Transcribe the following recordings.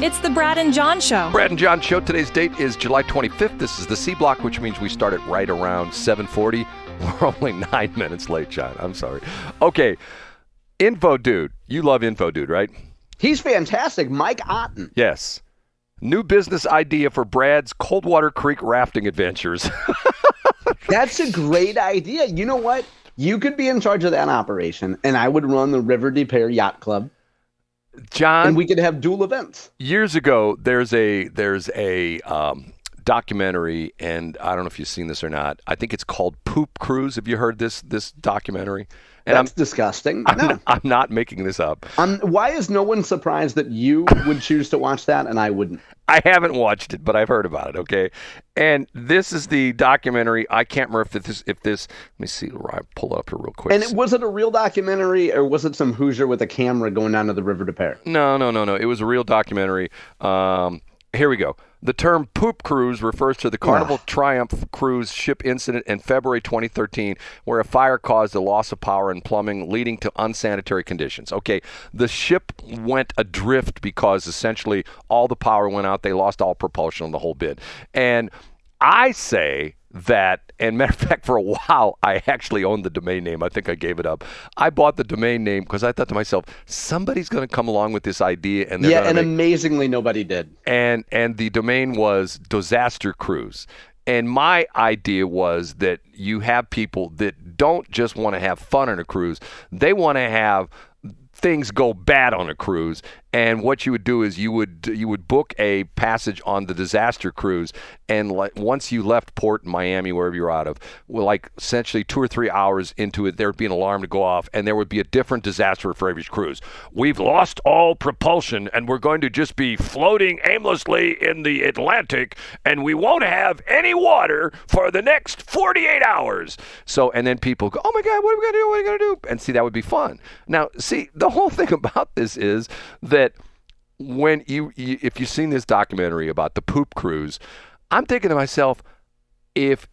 It's the Brad and John Show. Brad and John Show. Today's date is July 25th. This is the C Block, which means we start at right around 7:40. We're only 9 minutes late, John. I'm sorry. Okay. Info Dude. You love Info Dude, right? He's fantastic. Mike Otten. Yes. New business idea for Brad's Coldwater Creek rafting adventures. That's a great idea. You know what? You could be in charge of that operation, and I would run the River de Pere Yacht Club. John, and we could have dual events. Years ago, there's a documentary, and I don't know if you've seen this or not. I think it's called Poop Cruise. Have you heard this documentary? And That's disgusting. I'm not making this up. Why is no one surprised that you would choose to watch that and I wouldn't? I haven't watched it, but I've heard about it, okay? And this is the documentary. I can't remember if this let me see, I'll pull it up here real quick. And was it a real documentary, or was it some Hoosier with a camera going down to the River de Pere? No. It was a real documentary. Here we go. The term poop cruise refers to the Carnival Triumph cruise ship incident in February 2013, where a fire caused a loss of power and plumbing, leading to unsanitary conditions. Okay, the ship went adrift because essentially all the power went out. They lost all propulsion on the whole bit. And I say that, and matter of fact, for a while, I actually owned the domain name. I think I gave it up. I bought the domain name because I thought to myself, somebody's going to come along with this idea. And amazingly, nobody did. And the domain was Disaster Cruise. And my idea was that you have people that don't just want to have fun on a cruise. They want to have things go bad on a cruise, and what you would do is you would book a passage on the Disaster Cruise, and once you left port in Miami, wherever you're out of, essentially 2 or 3 hours into it, there would be an alarm to go off, and there would be a different disaster for every cruise. We've lost all propulsion, and we're going to just be floating aimlessly in the Atlantic, and we won't have any water for the next 48 hours. So, and then people go, oh my God, what are we going to do? What are we going to do? And see, that would be fun. Now, see, the whole thing about this is that when if you've seen this documentary about the poop cruise, I'm thinking to myself, if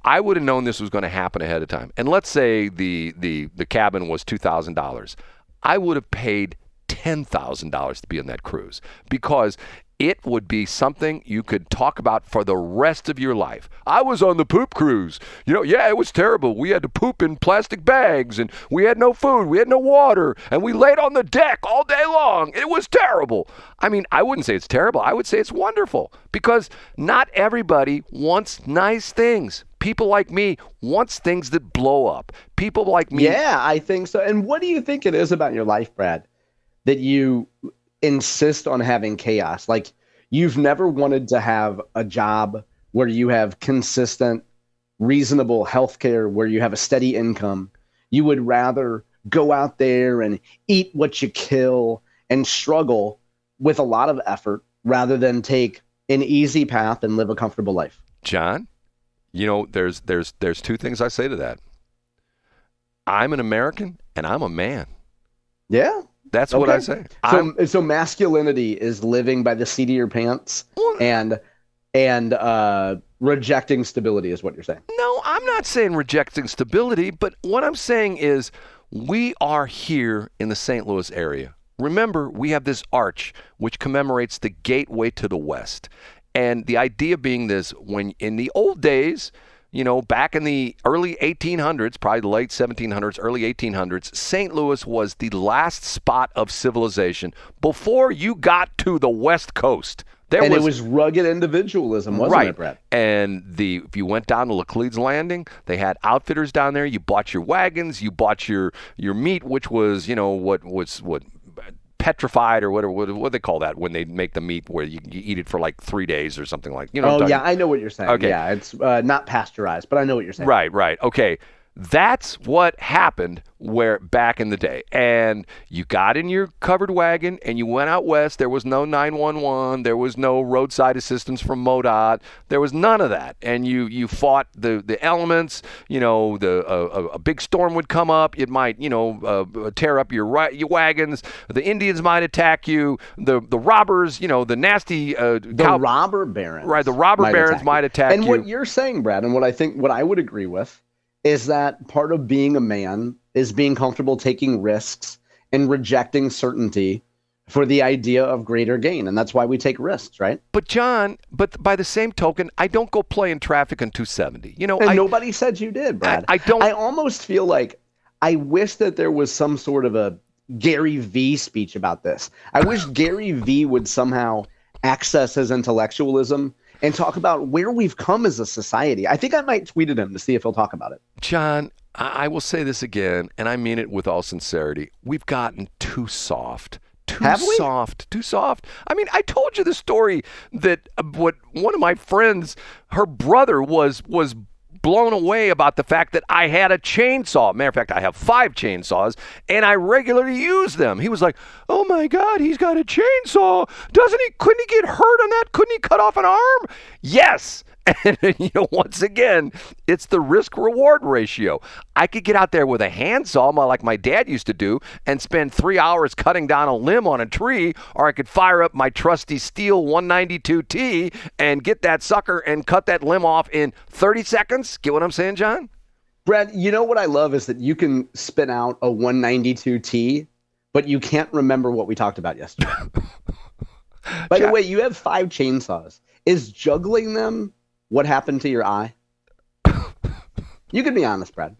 I would have known this was going to happen ahead of time, and let's say the cabin was $2,000, I would have paid $10,000 to be on that cruise, because it would be something you could talk about for the rest of your life. I was on the poop cruise. It was terrible. We had to poop in plastic bags, and we had no food, we had no water, and we laid on the deck all day long. It was terrible. I mean, I wouldn't say it's terrible. I would say it's wonderful, because not everybody wants nice things. People like me wants things that blow up. People like me. Yeah, I think so. And what do you think it is about your life, Brad, that you insist on having chaos? Like, you've never wanted to have a job where you have consistent, reasonable health care, where you have a steady income. You would rather go out there and eat what you kill and struggle with a lot of effort rather than take an easy path and live a comfortable life. John, there's 2 things I say to that. I'm an American and I'm a man. Yeah. That's what I say. So masculinity is living by the seat of your pants and rejecting stability is what you're saying. No, I'm not saying rejecting stability, but what I'm saying is we are here in the St. Louis area. Remember, we have this arch which commemorates the gateway to the West. And the idea being this, when in the old days, back in the early 1800s, probably the late 1700s, early 1800s, St. Louis was the last spot of civilization before you got to the West Coast. It was rugged individualism, wasn't it, Brad? And if you went down to Laclede's Landing, they had outfitters down there. You bought your wagons, you bought your meat, which was, what petrified, or what they call that when they make the meat where you eat it for like 3 days or something like. I know what you're saying. Okay. Yeah, it's not pasteurized, but I know what you're saying. Right. Okay. That's what happened back in the day. And you got in your covered wagon and you went out west. There was no 911. There was no roadside assistance from MoDOT. There was none of that. And you fought the elements. A big storm would come up. It might, tear up your wagons. The Indians might attack you. The robbers, the nasty robber barons. Right, the robber barons might attack you. And what you're saying, Brad, and what I would agree with, is that part of being a man is being comfortable taking risks and rejecting certainty for the idea of greater gain. And that's why we take risks, right? But John, by the same token, I don't go play in traffic on 270. And nobody said you did, Brad. I don't. I almost feel like I wish that there was some sort of a Gary Vee speech about this. I wish Gary Vee would somehow access his intellectualism and talk about where we've come as a society. I think I might tweet at him to see if he'll talk about it. John, I will say this again, and I mean it with all sincerity. We've gotten too soft. Too soft. I mean, I told you the story that what one of my friends, her brother was blown away about the fact that I had a chainsaw. Matter of fact, I have 5 chainsaws, and I regularly use them. He was like, oh my God, he's got a chainsaw. Couldn't he get hurt on that? Couldn't he cut off an arm? Yes. And, once again, it's the risk-reward ratio. I could get out there with a handsaw, like my dad used to do, and spend 3 hours cutting down a limb on a tree, or I could fire up my trusty Steel 192T and get that sucker and cut that limb off in 30 seconds. Get what I'm saying, John? Brad, you know what I love is that you can spin out a 192T, but you can't remember what we talked about yesterday. By the way, you have 5 chainsaws. Is juggling them what happened to your eye? You can be honest, Brad.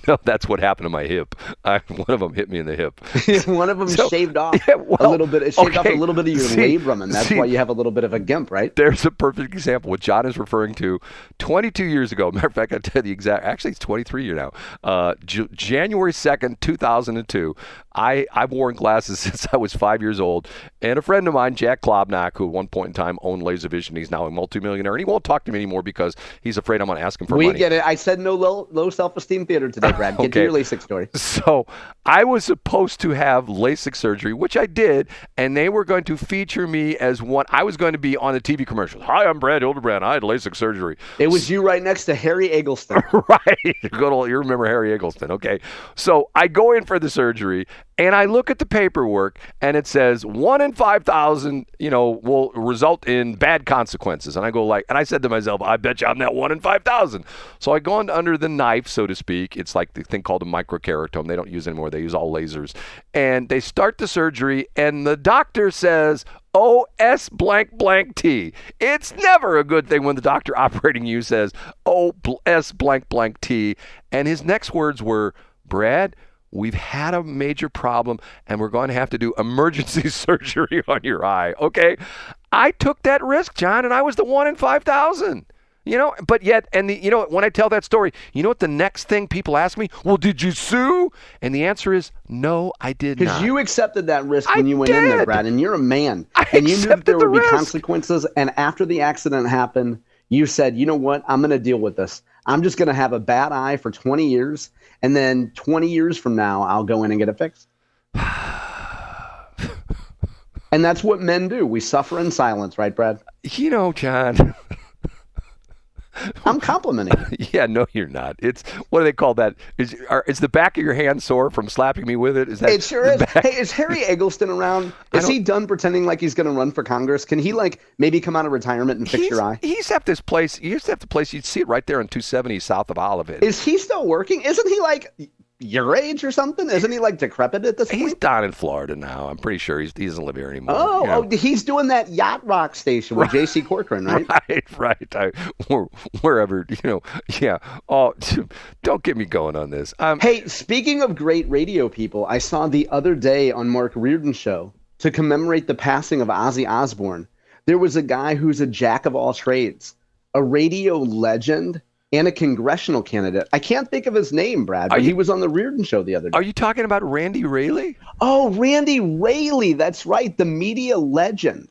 No, that's what happened to my hip. One of them hit me in the hip. One of them shaved off a little bit. It shaved off a little bit of your labrum, and that's why you have a little bit of a gimp, right? There's a perfect example. What John is referring to 22 years ago. Matter of fact, I'll tell you the exact. Actually, it's 23 years now. January 2nd, 2002. I've worn glasses since I was 5 years old. And a friend of mine, Jack Klobnak, who at one point in time owned Laser Vision, he's now a multimillionaire, and he won't talk to me anymore because he's afraid I'm going to ask him for money. We get it. I said no low self-esteem theater today, Brad. Get to your LASIK story. So I was supposed to have LASIK surgery, which I did, and they were going to feature me as one. I was going to be on the TV commercials. Hi, I'm Brad Hildebrand. I had LASIK surgery. It was you right next to Harry Eggleston. Right. Good old, you remember Harry Eggleston. Okay. So I go in for the surgery, and I look at the paperwork, and it says 1 in 5,000, will result in bad consequences. And I go and I said to myself, I bet you I'm that 1 in 5,000. So I go under the knife, so to speak. It's like the thing called a microkeratome. They don't use anymore. They use all lasers. And they start the surgery, and the doctor says, OS blank blank T. It's never a good thing when the doctor operating you says OS blank blank T. And his next words were, Brad, we've had a major problem, and we're going to have to do emergency surgery on your eye. Okay? I took that risk, John, and I was the 1 in 5,000. But yet, when I tell that story, you know what the next thing people ask me? Well, did you sue? And the answer is, no, I did not. Because you accepted that risk when you went in there, Brad, and you're a man. And you knew that there would be consequences. And after the accident happened, you said, you know what? I'm going to deal with this. I'm just going to have a bad eye for 20 years. And then 20 years from now, I'll go in and get it fixed. And that's what men do. We suffer in silence, right, Brad? John. I'm complimenting you. Yeah, no, you're not. It's, what do they call that? Is the back of your hand sore from slapping me with it? Is that? It sure is. Hey, is Harry Eggleston around? Is he done pretending like he's going to run for Congress? Can he maybe come out of retirement and fix your eye? He's at this place. He used to have the place. You'd see it right there on 270 south of Olivet. Is he still working? Isn't he your age or something? Isn't he decrepit at this point? He's down in Florida now. I'm pretty sure he doesn't live here anymore. Oh, he's doing that yacht rock station with J.C. Corcoran, right? Right. Wherever, yeah. Oh, don't get me going on this. Hey, speaking of great radio people, I saw the other day on Mark Reardon's show, to commemorate the passing of Ozzy Osbourne, there was a guy who's a jack of all trades, a radio legend, and a congressional candidate. I can't think of his name, Brad, but he was on the Reardon show the other day. Are you talking about Randy Raley? Oh, Randy Raley. That's right. The media legend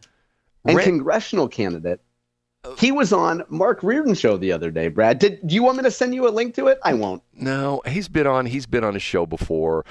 and congressional candidate. He was on Mark Reardon's show the other day, Brad. Do you want me to send you a link to it? I won't. No, he's been on a show before.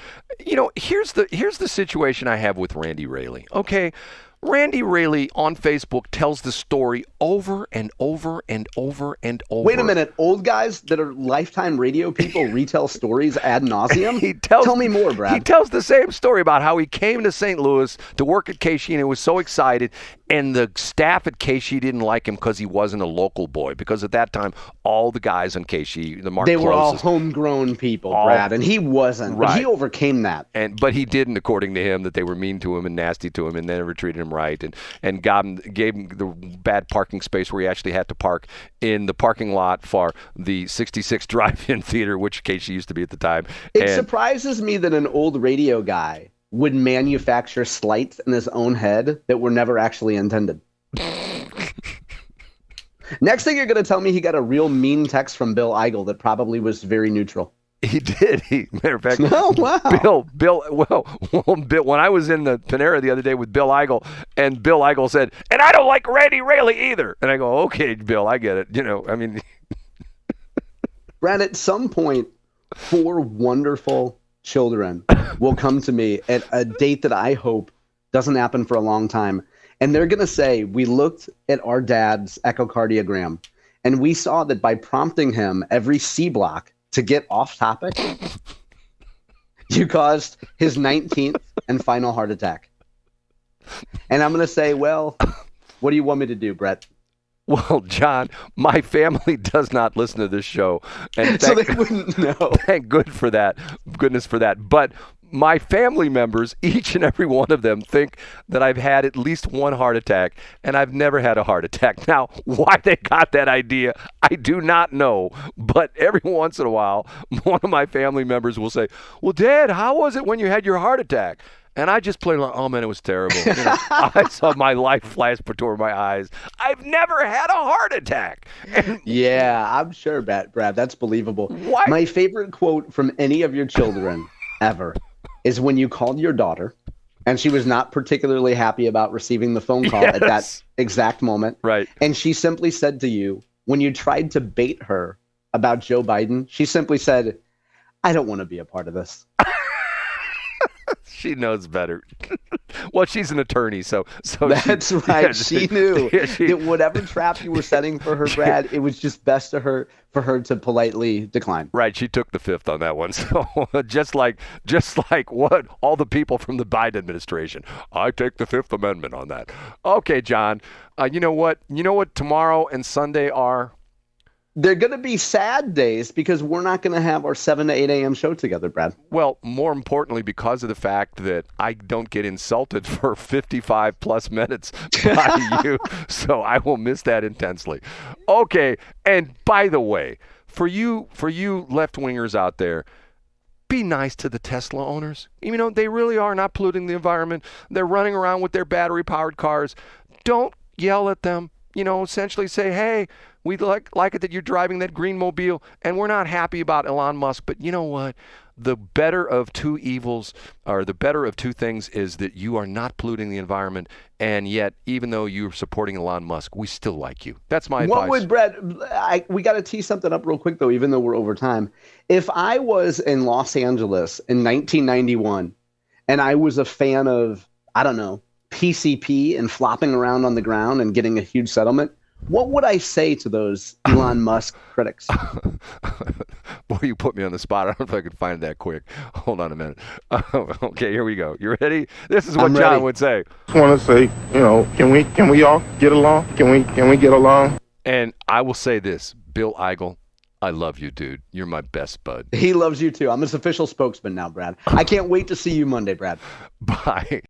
Here's the situation I have with Randy Raley. Okay. Randy Raley on Facebook tells the story over and over and over and over. Wait a minute. Old guys that are lifetime radio people retell stories ad nauseum? Tell me more, Brad. He tells the same story about how he came to St. Louis to work at KC and he was so excited. And the staff at KC didn't like him because he wasn't a local boy. Because at that time, all the guys on KC, they were all homegrown people, Brad, and he wasn't. Right. But he overcame that. But he didn't, according to him, that they were mean to him and nasty to him, and they never treated him right, and gave him the bad parking space where he actually had to park in the parking lot for the 66 Drive-In Theater, which KC used to be at the time. It surprises me that an old radio guy would manufacture slights in his own head that were never actually intended. Next thing you're going to tell me he got a real mean text from Bill Eigel that probably was very neutral. He did. Matter of fact, oh, wow. Bill, when I was in the Panera the other day with Bill Eigel, and Bill Eigel said, and I don't like Randy Raley either. And I go, okay, Bill, I get it. I mean. Brad, at some point, 4 wonderful children will come to me at a date that I hope doesn't happen for a long time. And they're going to say, we looked at our dad's echocardiogram, and we saw that by prompting him every C block to get off topic, you caused his 19th and final heart attack. And I'm going to say, well, what do you want me to do, Brett? Well, John, my family does not listen to this show, and so they wouldn't know. Thank goodness for that. But my family members, each and every one of them, think that I've had at least one heart attack, and I've never had a heart attack. Now, why they got that idea, I do not know. But every once in a while, one of my family members will say, "Well, Dad, how was it when you had your heart attack?" And I just plain like, oh, man, it was terrible. I saw my life flash before my eyes. I've never had a heart attack. Yeah, I'm sure, Brad. That's believable. What? My favorite quote from any of your children ever is when you called your daughter, and she was not particularly happy about receiving the phone call at that exact moment. Right. And she simply said to you, when you tried to bait her about Joe Biden, she simply said, I don't want to be a part of this. She knows better. Well, she's an attorney, so that's right. Yeah, she knew that whatever trap you were setting for her, Brad, it was just best for her to politely decline. Right. She took the fifth on that one. So just like what all the people from the Biden administration, I take the Fifth Amendment on that. Okay, John. You know what? Tomorrow and Sunday are. They're going to be sad days because we're not going to have our 7 to 8 a.m. show together, Brad. Well, more importantly, because of the fact that I don't get insulted for 55 plus minutes by you, so I will miss that intensely. Okay, and by the way, for you left-wingers out there, be nice to the Tesla owners. They really are not polluting the environment. They're running around with their battery-powered cars. Don't yell at them. Essentially say, hey, we like it that you're driving that green mobile, and we're not happy about Elon Musk. But you know what? The better of two evils, or the better of two things, is that you are not polluting the environment, and yet, even though you're supporting Elon Musk, we still like you. That's my advice. What would, Brett, we got to tee something up real quick, though, even though we're over time. If I was in Los Angeles in 1991, and I was a fan of, I don't know, PCP and flopping around on the ground and getting a huge settlement, what would I say to those Elon Musk critics? Boy, you put me on the spot. I don't know if I could find that quick. Hold on a minute. Okay, here we go. You ready? This is what John would say. I just want to say, can we all get along? Can we get along? And I will say this, Bill Eigel, I love you, dude. You're my best bud. He loves you too. I'm his official spokesman now, Brad. I can't wait to see you Monday, Brad. Bye.